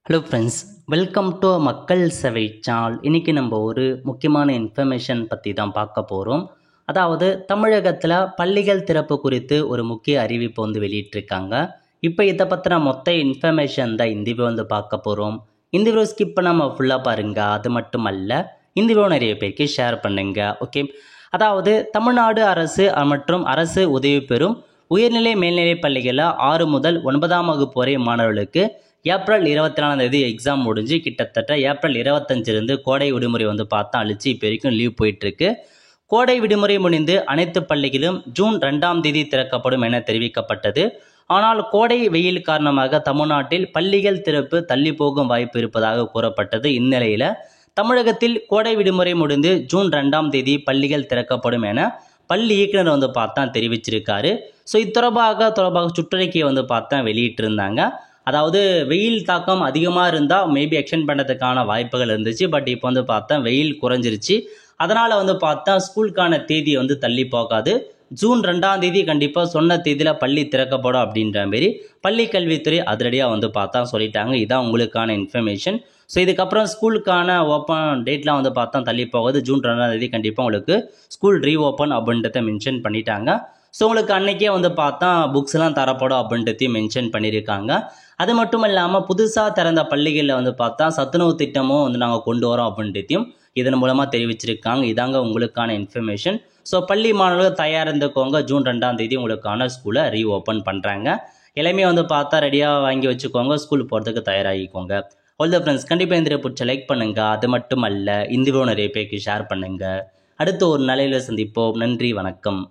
Hello friends, welcome to மக்கள் சேவை channel. இன்றைக்கி நம்ம ஒரு முக்கியமான இன்ஃபர்மேஷன் பற்றி தான் பார்க்க போகிறோம். அதாவது தமிழகத்தில் பள்ளிகள் திறப்பு குறித்து ஒரு முக்கிய அறிவிப்பு வெளியிட்டிருக்காங்க. இப்போ இதை பற்றின மொத்த இன்ஃபர்மேஷன் தான் இந்த வீடியோ பார்க்க போகிறோம். இந்த வீடியோ ஸ்கிப் பண்ணாமல் ஃபுல்லாக பாருங்கள். அது மட்டும் அல்ல, இந்த வீடியோ நிறைய பேருக்கு ஷேர் பண்ணுங்க. ஓகே, அதாவது தமிழ்நாடு அரசு மற்றும் அரசு உதவி பெறும் உயர்நிலை மேல்நிலை பள்ளிகளில் 6 முதல் 9ஆம் வகுப்பு வரை மாணவர்களுக்கு ஏப்ரல் 24 எக்ஸாம் முடிஞ்சு கிட்டத்தட்ட ஏப்ரல் 25 கோடை விடுமுறை பார்த்தா அழிச்சு இப்போ வரைக்கும் லீவ் போயிட்டுருக்கு. கோடை விடுமுறை முடிந்து அனைத்து பள்ளிகளும் ஜூன் 2 திறக்கப்படும் என தெரிவிக்கப்பட்டது. ஆனால் கோடை வெயில் காரணமாக தமிழ்நாட்டில் பள்ளிகள் திறப்பு தள்ளி போகும் வாய்ப்பு இருப்பதாக கூறப்பட்டது. இந்நிலையில் தமிழகத்தில் கோடை விடுமுறை முடிந்து ஜூன் 2 பள்ளிகள் திறக்கப்படும் என பள்ளி இயக்குனர் பார்த்தா தெரிவிச்சிருக்காரு. ஸோ இது தொடர்பாக சுற்றறிக்கையை பார்த்தா வெளியிட்டிருந்தாங்க. அதாவது வெயில் தாக்கம் அதிகமாக இருந்தால் மேபி எக்ஸ்டெண்ட் பண்ணுறதுக்கான வாய்ப்புகள் இருந்துச்சு. பட் இப்போ பார்த்தா வெயில் குறைஞ்சிருச்சு. அதனால் பார்த்தா ஸ்கூலுக்கான தேதியை தள்ளி போகாது. ஜூன் 2 கண்டிப்பாக சொன்ன தேதியில் பள்ளி திறக்கப்படும் அப்படின்ற மாரி பள்ளி கல்வித்துறை அதிரடியாக பார்த்தா சொல்லிட்டாங்க. இதுதான் உங்களுக்கான இன்ஃபர்மேஷன். ஸோ இதுக்கப்புறம் ஸ்கூலுக்கான ஓப்பன் டேட்லாம் பார்த்தா தள்ளி போகாது. ஜூன் 2 கண்டிப்பாக உங்களுக்கு ஸ்கூல் ரீஓப்பன் அப்படின்றத மென்ஷன் பண்ணிட்டாங்க. ஸோ உங்களுக்கு அன்றைக்கே பார்த்தா புக்ஸ்லாம் தரப்படும் அப்படின்றதையும் மென்ஷன் பண்ணியிருக்காங்க. அது மட்டும் இல்லாமல் புதுசாக திறந்த பள்ளிகளில் பார்த்தா சத்துணவு திட்டமும் நாங்கள் கொண்டு வரோம் அப்படின்றதையும் இதன் மூலமாக தெரிவிச்சிருக்காங்க. இதாங்க உங்களுக்கான இன்ஃபர்மேஷன். ஸோ பள்ளி மாணவர்கள் தயாராக இருந்துக்கோங்க. ஜூன் 2 உங்களுக்கான ஸ்கூலை ரீஓப்பன் பண்ணுறாங்க. எல்லாமே பார்த்தா ரெடியாக வாங்கி வச்சுக்கோங்க. ஸ்கூல் போகிறதுக்கு தயாராகிக்கோங்க. ஆல் த ஃப்ரெண்ட்ஸ், கண்டிப்பாக இந்த பிடிச்ச லைக் பண்ணுங்கள். அது மட்டும் அல்ல, இந்த வீடியோ நிறைய பேருக்கு ஷேர் பண்ணுங்கள். அடுத்து ஒரு நிலையில் சந்திப்போம். நன்றி, வணக்கம்.